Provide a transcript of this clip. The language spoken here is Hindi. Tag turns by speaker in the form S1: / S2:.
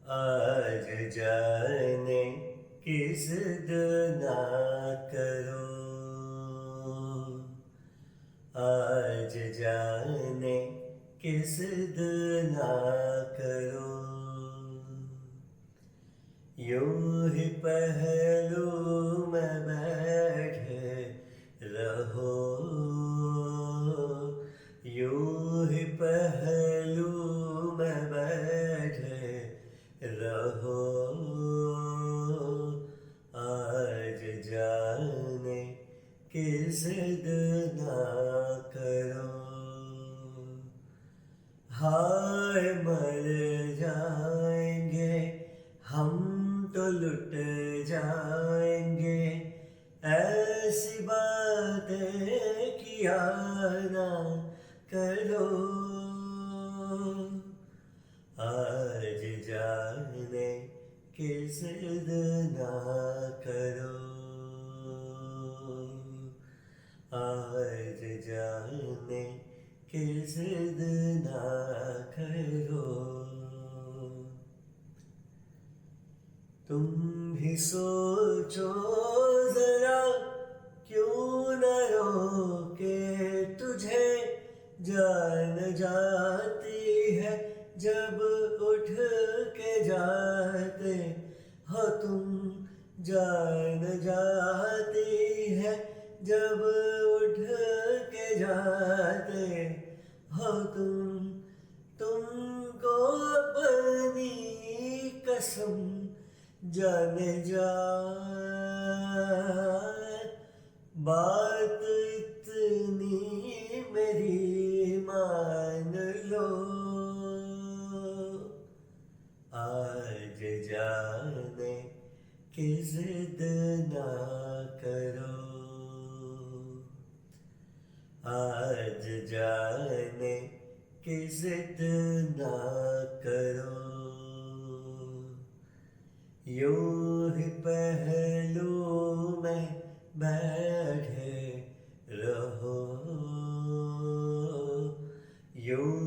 S1: आज जाने किस ना करो, आज जाने किस ना करो। यूं ही पहलू में बैठे रहो, यूं ही पहलू में बैठे रहो। आज जाने किस ना करो। हाय मर जाएंगे हम तो लुट जाएंगे, ऐसी बातें किया ना करो। आज जाने किस ना करो, आज जाने किस ना करो। तुम भी सोचो जरा, क्यों न रोके तुझे। जान जाती है जब उठ के जाते हो तुम, जान जाती है जब उठ के जाते हो तुम। तुमको अपनी कसम जाने जा, बात इतनी मेरी मान लो। आज जाने की जिद ना करो, आज जाने की जिद ना करो। यूं ही पहलू में बैठे रहो, यूं